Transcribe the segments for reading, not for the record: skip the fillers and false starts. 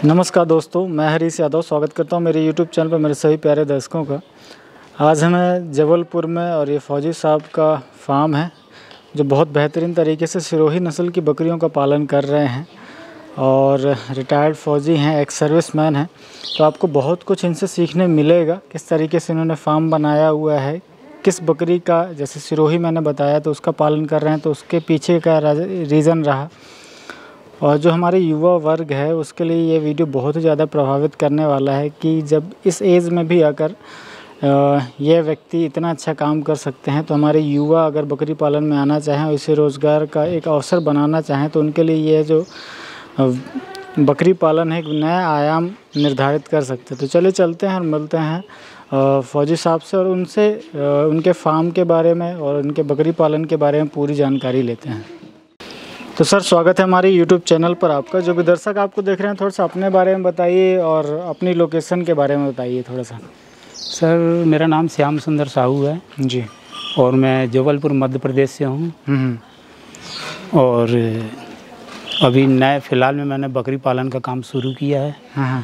नमस्कार दोस्तों, मैं हरीश यादव स्वागत करता हूं मेरे YouTube चैनल पर मेरे सभी प्यारे दर्शकों का। आज हमें जबलपुर में और ये फौजी साहब का फार्म है जो बहुत बेहतरीन तरीके से सिरोही नस्ल की बकरियों का पालन कर रहे हैं और रिटायर्ड फ़ौजी हैं, एक्स सर्विसमैन हैं। तो आपको बहुत कुछ इनसे सीखने मिलेगा, किस तरीके से इन्होंने फार्म बनाया हुआ है, किस बकरी का जैसे सिरोही मैंने बताया तो उसका पालन कर रहे हैं, तो उसके पीछे का रीज़न रहा। और जो हमारे युवा वर्ग है उसके लिए ये वीडियो बहुत ही ज़्यादा प्रभावित करने वाला है कि जब इस एज में भी आकर ये व्यक्ति इतना अच्छा काम कर सकते हैं, तो हमारे युवा अगर बकरी पालन में आना चाहें और इसे रोज़गार का एक अवसर बनाना चाहें तो उनके लिए ये जो बकरी पालन है एक नया आयाम निर्धारित कर सकते हैं। तो चलिए चलते हैं और मिलते हैं फ़ौजी साहब से और उनसे उनके फार्म के बारे में और उनके बकरी पालन के बारे में पूरी जानकारी लेते हैं। तो सर, स्वागत है हमारी YouTube चैनल पर आपका। जो भी दर्शक आपको देख रहे हैं, थोड़ा सा अपने बारे में बताइए और अपनी लोकेशन के बारे में बताइए थोड़ा सा। सर, मेरा नाम श्याम सुंदर साहू है जी, और मैं जबलपुर मध्य प्रदेश से हूँ। और अभी नए फ़िलहाल में मैंने बकरी पालन का काम शुरू किया है।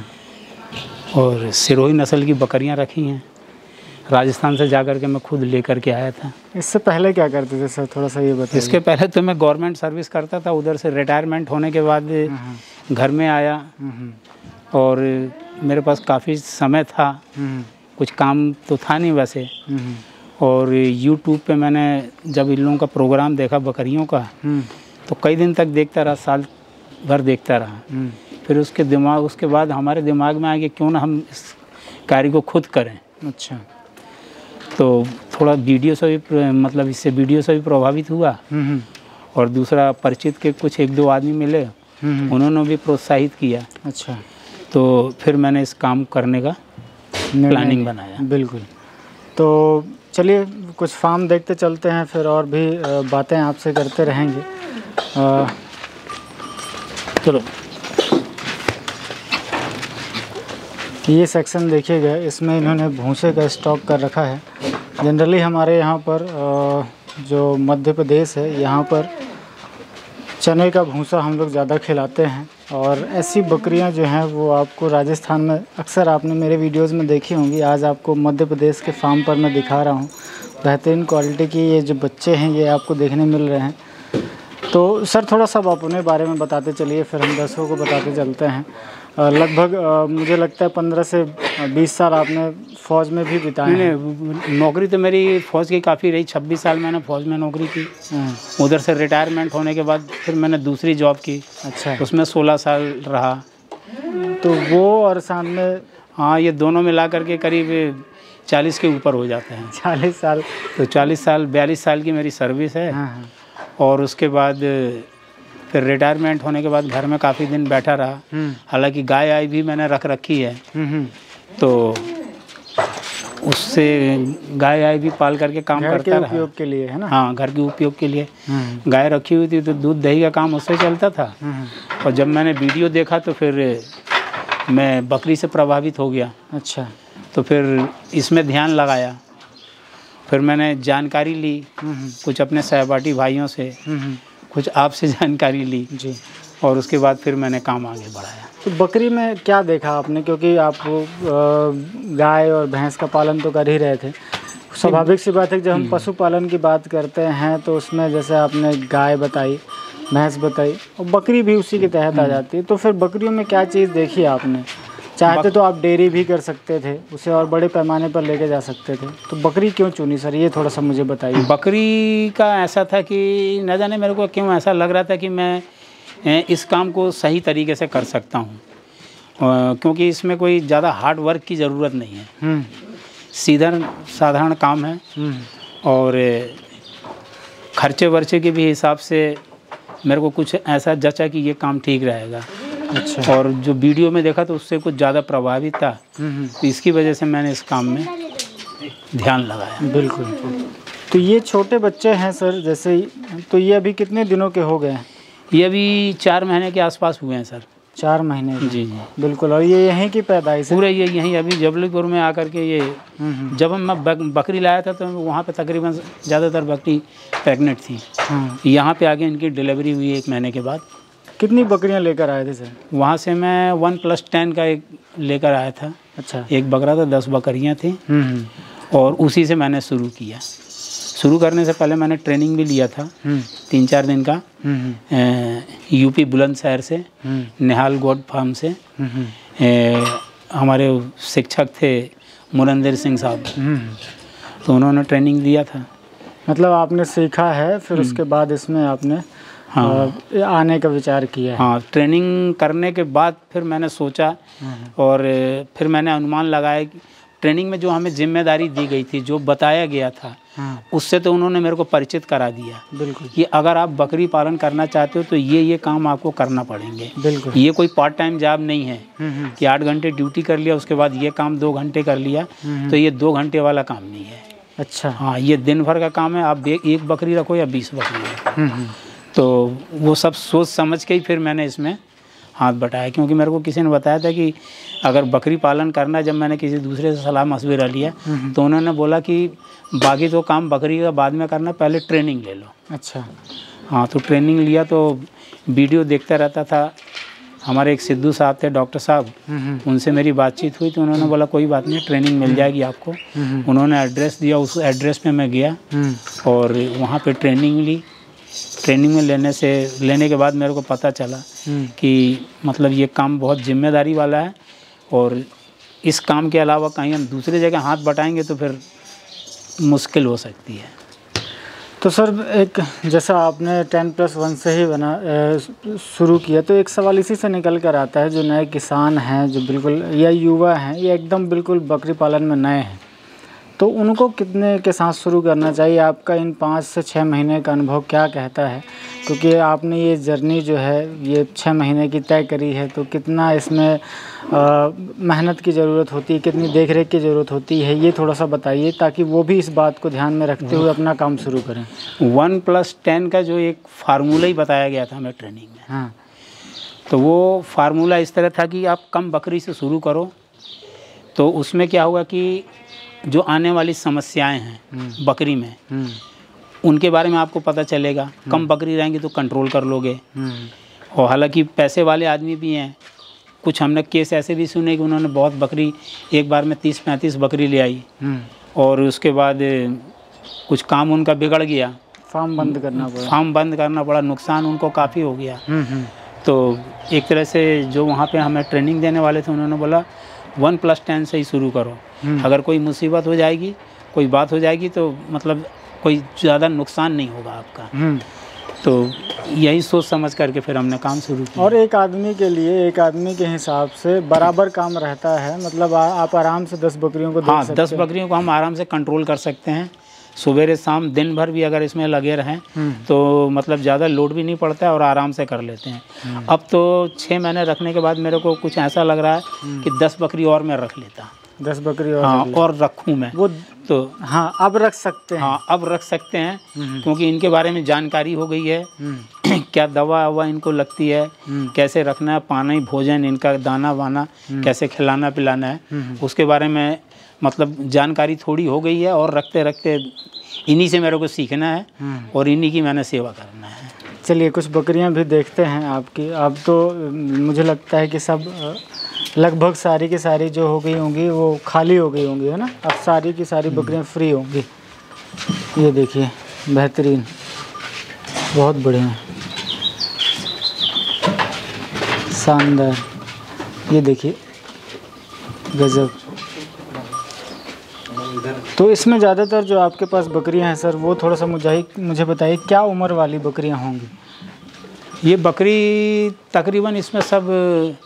और सिरोही नस्ल की बकरियाँ रखी हैं। राजस्थान से जाकर के मैं खुद लेकर के आया था। इससे पहले क्या करते थे सर, थोड़ा सा ये बताइए। इसके पहले तो मैं गवर्नमेंट सर्विस करता था, उधर से रिटायरमेंट होने के बाद घर में आया और मेरे पास काफ़ी समय था, कुछ काम तो था नहीं वैसे। और यूट्यूब पे मैंने जब इन लोगों का प्रोग्राम देखा बकरियों का, तो कई दिन तक देखता रहा, साल भर देखता रहा। फिर उसके बाद हमारे दिमाग में आ गया क्यों ना हम इस कार्य को खुद करें। अच्छा, तो थोड़ा वीडियो से भी मतलब इससे वीडियो से भी प्रभावित हुआ। और दूसरा परिचित के कुछ एक दो आदमी मिले, उन्होंने भी प्रोत्साहित किया। अच्छा, तो फिर मैंने इस काम करने का प्लानिंग बनाया। बिल्कुल। तो चलिए कुछ फार्म देखते चलते हैं, फिर और भी बातें आपसे करते रहेंगे। चलो, ये सेक्शन देखिएगा, इसमें इन्होंने भूसे का स्टॉक कर रखा है। जनरली हमारे यहाँ पर जो मध्य प्रदेश है, यहाँ पर चने का भूसा हम लोग ज़्यादा खिलाते हैं और ऐसी बकरियाँ जो हैं वो आपको राजस्थान में अक्सर आपने मेरे वीडियोस में देखी होंगी। आज आपको मध्य प्रदेश के फार्म पर मैं दिखा रहा हूँ। बेहतरीन क्वालिटी की ये जो बच्चे हैं ये आपको देखने मिल रहे हैं। तो सर, थोड़ा सा आप अपने बारे में बताते चलिए, फिर हम दर्शकों को बताते चलते हैं। लगभग मुझे लगता है 15 से 20 साल आपने फ़ौज में भी बिताए हैं। नौकरी तो मेरी फ़ौज की काफ़ी रही। 26 साल मैंने फ़ौज में नौकरी की। उधर से रिटायरमेंट होने के बाद फिर मैंने दूसरी जॉब की। अच्छा, उसमें 16 साल रहा। तो वो और सामने, हाँ, ये दोनों मिला करके करीब 40 के ऊपर हो जाते हैं। 40 साल। तो 40 साल 42 साल की मेरी सर्विस है। हाँ। और उसके बाद फिर रिटायरमेंट होने के बाद घर में काफ़ी दिन बैठा रहा। हालांकि गाय आई भी मैंने रख रखी है, तो उससे गाय आई भी पाल करके काम करता रहा। उपयोग के लिए है ना? हाँ, घर के उपयोग के लिए गाय रखी हुई थी, तो दूध दही का काम उससे चलता था। और जब मैंने वीडियो देखा तो फिर मैं बकरी से प्रभावित हो गया। अच्छा, तो फिर इसमें ध्यान लगाया। फिर मैंने जानकारी ली कुछ अपने सहपाठी भाइयों से, कुछ आपसे जानकारी ली जी। और उसके बाद फिर मैंने काम आगे बढ़ाया। तो बकरी में क्या देखा आपने, क्योंकि आप गाय और भैंस का पालन तो कर ही रहे थे। स्वाभाविक सी बात है कि जब हम पशुपालन की बात करते हैं तो उसमें जैसे आपने गाय बताई, भैंस बताई और बकरी भी उसी के तहत आ जाती है। तो फिर बकरियों में क्या चीज़ देखी आपने? चाहते तो आप डेयरी भी कर सकते थे, उसे और बड़े पैमाने पर लेके जा सकते थे, तो बकरी क्यों चुनी सर, ये थोड़ा सा मुझे बताइए। बकरी का ऐसा था कि न जाने मेरे को क्यों ऐसा लग रहा था कि मैं इस काम को सही तरीके से कर सकता हूँ, क्योंकि इसमें कोई ज़्यादा हार्ड वर्क की ज़रूरत नहीं है। सीधा साधारण काम है और खर्चे वर्चे के भी हिसाब से मेरे को कुछ ऐसा जचा कि ये काम ठीक रहेगा। अच्छा, और जो वीडियो में देखा तो उससे कुछ ज़्यादा प्रभावित था, तो इसकी वजह से मैंने इस काम में ध्यान लगाया। बिल्कुल। तो ये छोटे बच्चे हैं सर, जैसे तो ये अभी कितने दिनों के हो गए हैं? ये अभी 4 महीने के आसपास हुए हैं सर। 4 महीने? जी जी, बिल्कुल। और ये यहीं की पैदाइश है? पूरे ये यहीं अभी जबलपुर में आकर के ये जब मैं बकरी लाया था तो वहाँ पे तकरीबन ज़्यादातर बकरी प्रेग्नेंट थी। यहाँ पे आके इनकी डिलीवरी हुई 1 महीने के बाद। कितनी बकरियां लेकर आए थे सर? वहाँ से मैं 1+10 का एक लेकर आया था। अच्छा। एक बकरा था, 10 बकरियाँ थी और उसी से मैंने शुरू किया। शुरू करने से पहले मैंने ट्रेनिंग भी लिया था 3-4 दिन का यूपी बुलंदशहर से, निहाल गोट फार्म से। हमारे शिक्षक थे मुनंदिर सिंह साहब, तो उन्होंने ट्रेनिंग दिया था। मतलब आपने सीखा है, फिर उसके बाद इसमें आपने आने का विचार किया है? हाँ, ट्रेनिंग करने के बाद फिर मैंने सोचा और फिर मैंने अनुमान लगाया कि ट्रेनिंग में जो हमें जिम्मेदारी दी गई थी, जो बताया गया था, उससे तो उन्होंने मेरे को परिचित करा दिया। बिल्कुल। कि अगर आप बकरी पालन करना चाहते हो तो ये काम आपको करना पड़ेंगे। बिल्कुल। ये कोई पार्ट टाइम जॉब नहीं है कि 8 घंटे ड्यूटी कर लिया उसके बाद ये काम 2 घंटे कर लिया, तो ये 2 घंटे वाला काम नहीं है। अच्छा। हाँ, ये दिन भर का काम है। आप एक बकरी रखो या 20 बकरी रखो। तो वो सब सोच समझ के ही फिर मैंने इसमें हाथ बटाया, क्योंकि मेरे को किसी ने बताया था कि अगर बकरी पालन करना, जब मैंने किसी दूसरे से सलाह मशवरा लिया तो उन्होंने बोला कि बाकी तो काम बकरी का बाद में करना, पहले ट्रेनिंग ले लो। अच्छा। हाँ, तो ट्रेनिंग लिया तो वीडियो देखता रहता था। हमारे एक सिद्धू साहब थे, डॉक्टर साहब, उनसे मेरी बातचीत हुई तो उन्होंने बोला कोई बात नहीं, ट्रेनिंग मिल जाएगी आपको। उन्होंने एड्रेस दिया, उस एड्रेस पे मैं गया और वहाँ पे ट्रेनिंग ली। ट्रेनिंग में लेने के बाद मेरे को पता चला कि मतलब ये काम बहुत जिम्मेदारी वाला है और इस काम के अलावा कहीं हम दूसरी जगह हाथ बटाएंगे तो फिर मुश्किल हो सकती है। तो सर, एक जैसा आपने 10+1 से ही शुरू किया, तो एक सवाल इसी से निकल कर आता है, जो नए किसान हैं, जो बिल्कुल या युवा हैं, ये एकदम बिल्कुल बकरी पालन में नए हैं, तो उनको कितने के साथ शुरू करना चाहिए? आपका इन 5 से 6 महीने का अनुभव क्या कहता है? क्योंकि आपने ये जर्नी जो है ये 6 महीने की तय करी है, तो कितना इसमें मेहनत की ज़रूरत होती है, कितनी देखरेख की ज़रूरत होती है, ये थोड़ा सा बताइए ताकि वो भी इस बात को ध्यान में रखते हुए अपना काम शुरू करें। 1+10 का जो एक फार्मूला ही बताया गया था हमें ट्रेनिंग में, हाँ, तो वो फार्मूला इस तरह था कि आप कम बकरी से शुरू करो, तो उसमें क्या होगा कि जो आने वाली समस्याएं हैं बकरी में, उनके बारे में आपको पता चलेगा। कम बकरी रहेंगी तो कंट्रोल कर लोगे। और हालांकि पैसे वाले आदमी भी हैं, कुछ हमने केस ऐसे भी सुने कि उन्होंने बहुत बकरी, एक बार में 30-35 बकरी ले आई और उसके बाद कुछ काम उनका बिगड़ गया, फार्म बंद करना पड़ा, नुकसान उनको काफ़ी हो गया। तो एक तरह से जो वहाँ पे हमें ट्रेनिंग देने वाले थे, उन्होंने बोला 1+10 से ही शुरू करो। अगर कोई मुसीबत हो जाएगी, कोई बात हो जाएगी तो मतलब कोई ज़्यादा नुकसान नहीं होगा आपका। तो यही सोच समझ करके फिर हमने काम शुरू किया। और एक आदमी के लिए, एक आदमी के हिसाब से बराबर काम रहता है, मतलब आप आराम से 10 बकरियों को देख सकते हैं। 10 बकरियों को हम आराम से कंट्रोल कर सकते हैं। सुबह शाम दिन भर भी अगर इसमें लगे रहें तो मतलब ज़्यादा लोड भी नहीं पड़ता है और आराम से कर लेते हैं। अब तो 6 महीने रखने के बाद मेरे को कुछ ऐसा लग रहा है कि 10 बकरी और मैं रख लेता। 10 बकरी और हाँ, और रखूँ मैं वो, तो हाँ अब रख सकते हैं। हाँ, अब रख सकते हैं क्योंकि इनके बारे में जानकारी हो गई है। क्या दवा ववा इनको लगती है, कैसे रखना है, पानी भोजन इनका, दाना वाना कैसे खिलाना पिलाना है, उसके बारे में मतलब जानकारी थोड़ी हो गई है। और रखते रखते इन्हीं से मेरे को सीखना है और इन्हीं की मैंने सेवा करना है। चलिए कुछ बकरियां भी देखते हैं आपकी। अब तो मुझे लगता है कि सब लगभग सारी की सारी जो हो गई होंगी वो खाली हो गई होंगी, है ना? अब सारी की सारी बकरियां फ्री होंगी। ये देखिए, बेहतरीन, बहुत बढ़िया, शानदार। ये देखिए, गजब। तो इसमें ज़्यादातर जो आपके पास बकरियां हैं सर, वो थोड़ा सा मुझे बताइए क्या उम्र वाली बकरियां होंगी? ये बकरी तकरीबन इसमें सब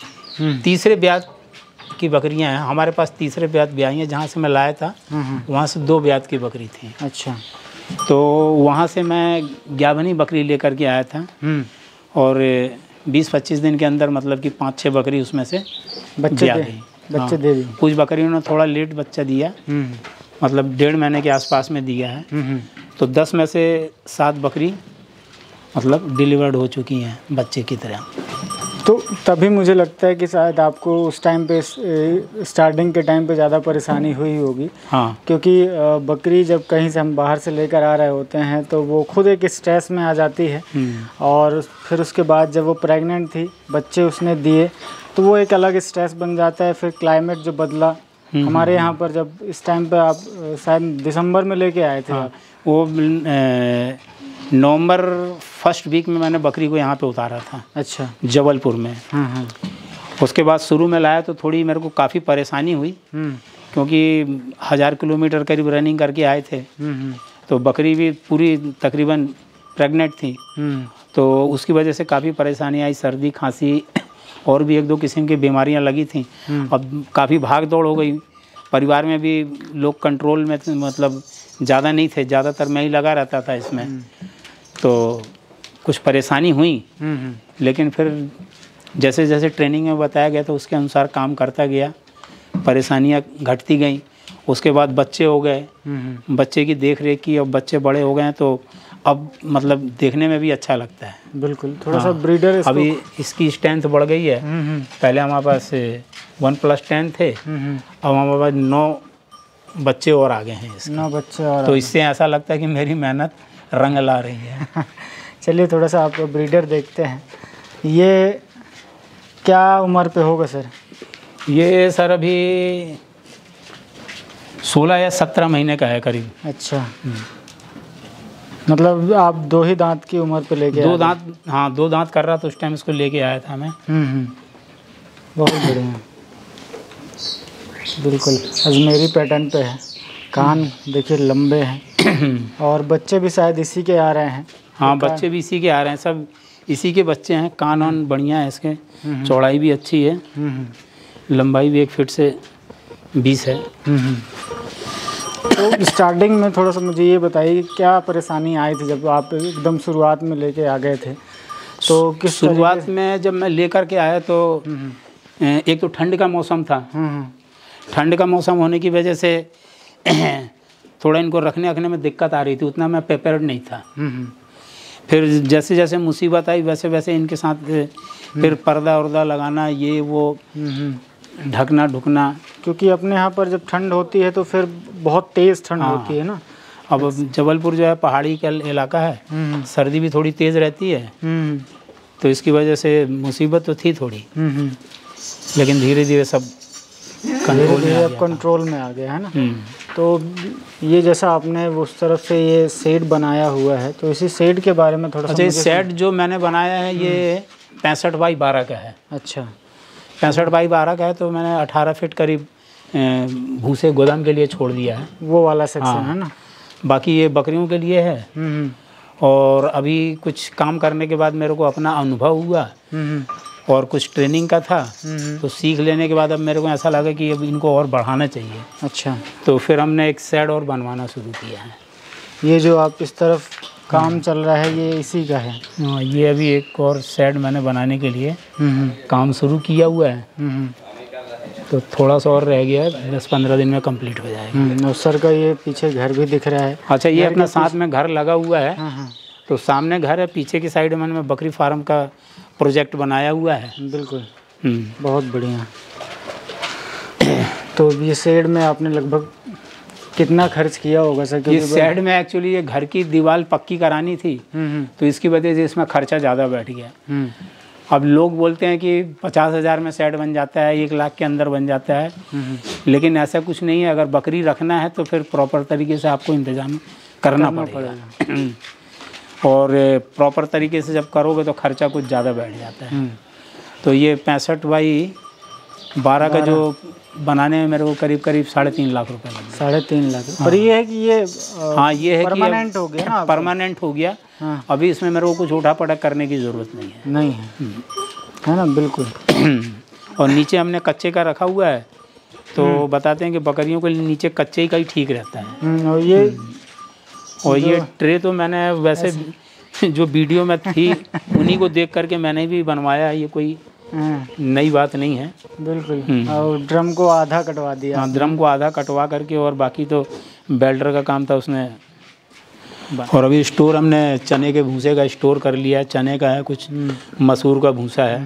तीसरे ब्यात की बकरियां हैं। हमारे पास तीसरे ब्यात ब्याई हैं, जहाँ से मैं लाया था वहाँ से 2 ब्यात की बकरी थी। अच्छा। तो वहाँ से मैं ग्याभनी बकरी लेकर के आया था और 20-25 दिन के अंदर मतलब कि 5-6 बकरी उसमें से बच्चे दे दी। कुछ बकरियों ने थोड़ा लेट बच्चा दिया, मतलब 1.5 महीने के आसपास में दिया है। तो 10 में से 7 बकरी मतलब डिलीवर्ड हो चुकी हैं बच्चे की तरह। तो तभी मुझे लगता है कि शायद आपको उस टाइम पे स्टार्टिंग के टाइम पे ज़्यादा परेशानी हुई होगी। हाँ, क्योंकि बकरी जब कहीं से हम बाहर से लेकर आ रहे होते हैं तो वो खुद एक स्ट्रेस में आ जाती है, और फिर उसके बाद जब वो प्रेग्नेंट थी, बच्चे उसने दिए, तो वो एक अलग स्ट्रेस बन जाता है। फिर क्लाइमेट जो बदला हमारे यहाँ पर, जब इस टाइम पे आप शायद दिसंबर में लेके आए थे। हाँ, वो नवंबर फर्स्ट वीक में मैंने बकरी को यहाँ पे उतारा था। अच्छा। जबलपुर में। हाँ। उसके बाद शुरू में लाया तो थोड़ी मेरे को काफ़ी परेशानी हुई, क्योंकि 1000 किलोमीटर करीब रनिंग करके आए थे। तो बकरी भी पूरी तकरीबन प्रेग्नेंट थी, तो उसकी वजह से काफ़ी परेशानी आई, सर्दी खांसी और भी 1-2 किस्म की बीमारियां लगी थी। अब काफ़ी भाग दौड़ हो गई, परिवार में भी लोग कंट्रोल में मतलब ज़्यादा नहीं थे, ज़्यादातर मैं ही लगा रहता था इसमें, तो कुछ परेशानी हुई। लेकिन फिर जैसे जैसे ट्रेनिंग में बताया गया तो उसके अनुसार काम करता गया, परेशानियां घटती गई। उसके बाद बच्चे हो गए, बच्चे की देख रेख की, अब बच्चे बड़े हो गए हैं तो अब मतलब देखने में भी अच्छा लगता है। बिल्कुल, थोड़ा सा ब्रीडर अभी इसकी स्ट्रेंथ बढ़ गई है। पहले हमारे पास 1+10 थे, अब हमारे पास 9 बच्चे और आ गए हैं इसके। 9 बच्चे और, तो इससे ऐसा लगता है कि मेरी मेहनत रंग ला रही है। चलिए थोड़ा सा आपको ब्रीडर देखते हैं। ये क्या उम्र पे होगा सर? ये सर अभी 16 या 17 महीने का है करीब। अच्छा। मतलब आप 2 ही दांत की उम्र पे लेके 2 दांत, हाँ 2 दांत कर रहा था उस टाइम, इसको लेके आया था मैं। बहुत बढ़िया, बिल्कुल अजमेरी पैटर्न पे है। कान देखिए लंबे हैं, और बच्चे भी शायद इसी के आ रहे हैं। हाँ, बच्चे भी इसी के आ रहे हैं, सब इसी के बच्चे हैं। कान वान बढ़िया है इसके, चौड़ाई भी अच्छी है, लंबाई भी 1 फीट से 20 है। तो स्टार्टिंग में थोड़ा सा मुझे ये बताइए क्या परेशानी आई थी जब आप एकदम शुरुआत में लेके आ गए थे? तो किस शुरुआत में जब मैं लेकर के आया तो एक तो ठंड का मौसम था। ठंड का मौसम होने की वजह से थोड़ा इनको रखने में दिक्कत आ रही थी, उतना मैं प्रिपेयर्ड नहीं था। फिर जैसे जैसे मुसीबत आई वैसे वैसे इनके साथ फिर पर्दा उर्दा लगाना, ये वो ढकना ढुकना, क्योंकि अपने यहाँ पर जब ठंड होती है तो फिर बहुत तेज़ ठंड होती है ना। अब जबलपुर जो है पहाड़ी का इलाका है, सर्दी भी थोड़ी तेज़ रहती है, तो इसकी वजह से मुसीबत तो थी थोड़ी, लेकिन धीरे धीरे सब कंट्रोल में आ गया है ना। तो ये जैसा आपने उस तरफ से ये शेड बनाया हुआ है, तो इसी शेड के बारे में थोड़ा सा। अच्छा, ये शेड जो मैंने बनाया है ये 65 बाई 12 का है। अच्छा, 65 बाई 12 का है, तो मैंने 18 फीट करीब भूसे गोदाम के लिए छोड़ दिया है, वो वाला सेक्शन है ना। बाकी ये बकरियों के लिए है। और अभी कुछ काम करने के बाद मेरे को अपना अनुभव हुआ और कुछ ट्रेनिंग का था, तो सीख लेने के बाद अब मेरे को ऐसा लगा कि अब इनको और बढ़ाना चाहिए। अच्छा, तो फिर हमने एक शेड और बनवाना शुरू किया है। ये जो आप इस तरफ काम चल रहा है ये इसी का है? हाँ, ये अभी एक और शेड मैंने बनाने के लिए काम शुरू किया हुआ है, तो थोड़ा सा और रह गया है, 10-15 दिन में कंप्लीट हो जाएगा। और सर का ये पीछे घर भी दिख रहा है। अच्छा, ये अपना साथ में घर लगा हुआ है। तो सामने घर है, पीछे की साइड मैंने बकरी फार्म का प्रोजेक्ट बनाया हुआ है। बिल्कुल, बहुत बढ़िया। तो ये शेड में आपने लगभग कितना खर्च किया होगा सर? ये शेड में एक्चुअली ये घर की दीवार पक्की करानी थी, तो इसकी वजह से इसमें खर्चा ज़्यादा बैठ गया। अब लोग बोलते हैं कि 50,000 में शेड बन जाता है, 1 लाख के अंदर बन जाता है, लेकिन ऐसा कुछ नहीं है। अगर बकरी रखना है तो फिर प्रॉपर तरीके से आपको इंतजाम करना पड़ेगा। और प्रॉपर तरीके से जब करोगे तो खर्चा कुछ ज़्यादा बैठ जाता है। तो ये 65 बाई 12 का जो बनाने में मेरे को करीब 3.5 लाख रुपए लगे। 3.5 लाख। पर ये है कि ये हाँ, ये है परमानेंट हो गया ना, परमानेंट हो गया। अभी इसमें मेरे को कुछ उठा पटक करने की ज़रूरत नहीं है। नहीं है ना, बिल्कुल। और नीचे हमने कच्चे का रखा हुआ है, तो बताते हैं कि बकरियों के लिए नीचे कच्चे का ही ठीक रहता है। और ये ट्रे तो मैंने वैसे जो वीडियो में थी उन्हीं को देख करके मैंने भी बनवाया है, ये कोई नई बात नहीं है। बिल्कुल। और ड्रम को आधा कटवा दिया। हाँ, ड्रम को आधा कटवा करके, और बाकी तो बेल्डर का काम था उसने। और अभी स्टोर हमने चने के भूसे का स्टोर कर लिया है, चने का है, कुछ मसूर का भूसा है।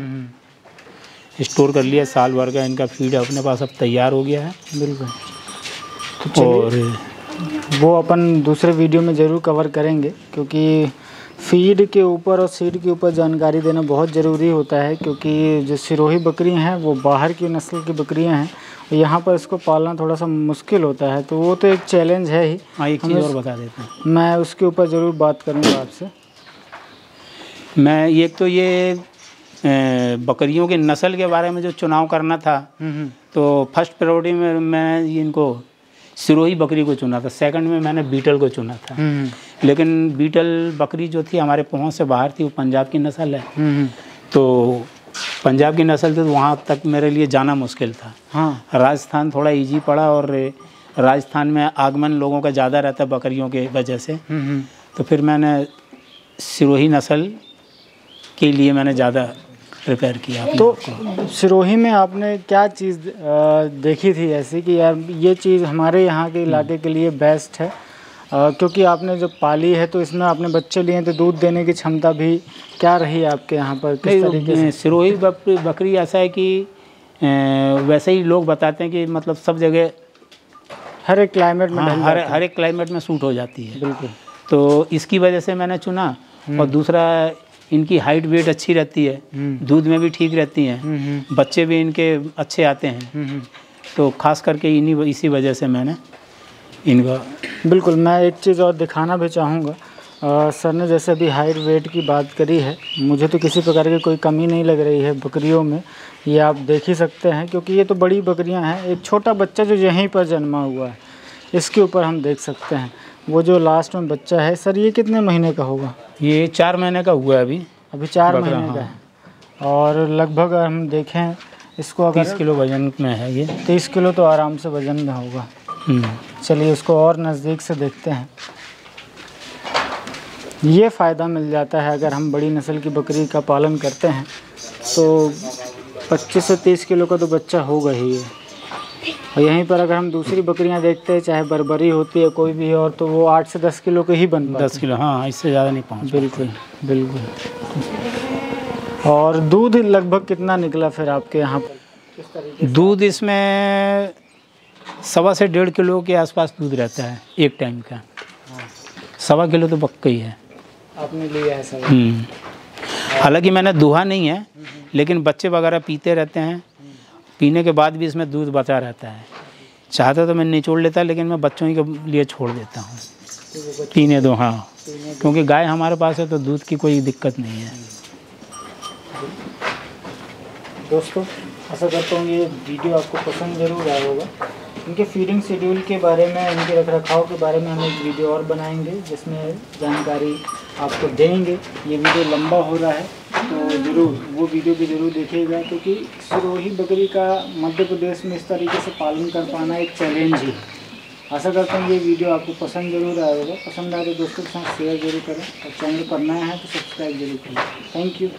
स्टोर कर लिया, साल भर का इनका फीड अपने पास अब तैयार हो गया है। बिल्कुल। तो और वो अपन दूसरे वीडियो में ज़रूर कवर करेंगे, क्योंकि फीड के ऊपर और सीड के ऊपर जानकारी देना बहुत ज़रूरी होता है, क्योंकि जो सिरोही बकरियां हैं वो बाहर की नस्ल की बकरियां हैं, यहाँ पर इसको पालना थोड़ा सा मुश्किल होता है, तो वो तो एक चैलेंज है ही। हाँ, एक चीज़ और बता देता हूँ, मैं उसके ऊपर ज़रूर बात करूँगा आपसे। मैं एक तो ये बकरियों के नस्ल के बारे में जो चुनाव करना था, तो फर्स्ट प्रायोरिटी में मैं इनको सिरोही बकरी को चुना था, सेकंड में मैंने बीटल को चुना था। लेकिन बीटल बकरी जो थी हमारे पहुंच से बाहर थी, वो पंजाब की नस्ल है। तो पंजाब की नस्ल थी तो वहाँ तक मेरे लिए जाना मुश्किल था। हाँ, राजस्थान थोड़ा इजी पड़ा, और राजस्थान में आगमन लोगों का ज़्यादा रहता है बकरियों के वजह से। तो फिर मैंने सिरोही नस्ल के लिए मैंने ज़्यादा प्रिपेयर किया। तो सिरोही में आपने क्या चीज़ देखी थी ऐसी कि यार ये चीज़ हमारे यहाँ के इलाके के लिए बेस्ट है? क्योंकि आपने जब पाली है तो इसमें आपने बच्चे लिए हैं, तो दूध देने की क्षमता भी क्या रही है आपके यहाँ पर, किस तरीके से? सिरोही बकरी ऐसा है कि वैसे ही लोग बताते हैं कि मतलब सब जगह हर एक क्लाइमेट में हर एक क्लाइमेट में सूट हो जाती है। बिल्कुल। तो इसकी वजह से मैंने चुना। और दूसरा, इनकी हाइट वेट अच्छी रहती है, दूध में भी ठीक रहती हैं, बच्चे भी इनके अच्छे आते हैं। तो खास करके इसी वजह से मैंने इनका। बिल्कुल। मैं एक चीज़ और दिखाना भी चाहूँगा, सर ने जैसे अभी हाइट वेट की बात करी है, मुझे तो किसी प्रकार की कोई कमी नहीं लग रही है बकरियों में, ये आप देख ही सकते हैं, क्योंकि ये तो बड़ी बकरियां हैं। एक छोटा बच्चा जो यहीं पर जन्मा हुआ है, इसके ऊपर हम देख सकते हैं। वो जो लास्ट में बच्चा है, सर ये कितने महीने का होगा? ये 4 महीने का हुआ है अभी 4 महीने का है। और लगभग हम देखें इसको, अगर 30 किलो वजन में है ये। 30 किलो तो आराम से वजन में होगा। चलिए उसको और नज़दीक से देखते हैं। ये फ़ायदा मिल जाता है अगर हम बड़ी नस्ल की बकरी का पालन करते हैं, तो 25 से 30 किलो का तो बच्चा होगा ही है। और यहीं पर अगर हम दूसरी बकरियां देखते हैं, चाहे बरबरी होती है कोई भी, और तो वो 8 से 10 किलो के ही बन पाते हैं। 10 किलो, हाँ, इससे ज़्यादा नहीं पहुँच। बिल्कुल बिल्कुल। और दूध लगभग कितना निकला फिर आपके यहाँ पर, किस तरीके? दूध इसमें 1.25 से 1.5 किलो के आसपास दूध रहता है एक टाइम का। 1.25 किलो तो पक्का ही है। आपने लिया है सब? हालांकि मैंने दूहा नहीं है, लेकिन बच्चे वगैरह पीते रहते हैं, पीने के बाद भी इसमें दूध बचा रहता है। चाहता तो मैं निचोड़ लेता, लेकिन मैं बच्चों ही के लिए छोड़ देता हूँ, पीने दो। हाँ, क्योंकि गाय हमारे पास है तो दूध की कोई दिक्कत नहीं है। दोस्तों, आशा करता हूँ ये वीडियो आपको पसंद ज़रूर आया होगा। इनके फीडिंग शेड्यूल के बारे में, इनके रखरखाव के बारे में हम एक वीडियो और बनाएंगे, जिसमें जानकारी आपको देंगे। ये वीडियो लंबा हो रहा है, तो ज़रूर वो वीडियो भी ज़रूर देखिएगा, क्योंकि सिरोही बकरी का मध्य प्रदेश में इस तरीके से पालन कर पाना एक चैलेंज ही। आशा करता हूँ ये वीडियो आपको पसंद ज़रूर आया होगा। पसंद आए तो दोस्तों के साथ शेयर जरूर करें, और चैनल पर नया है तो सब्सक्राइब जरूर करें। Thank you.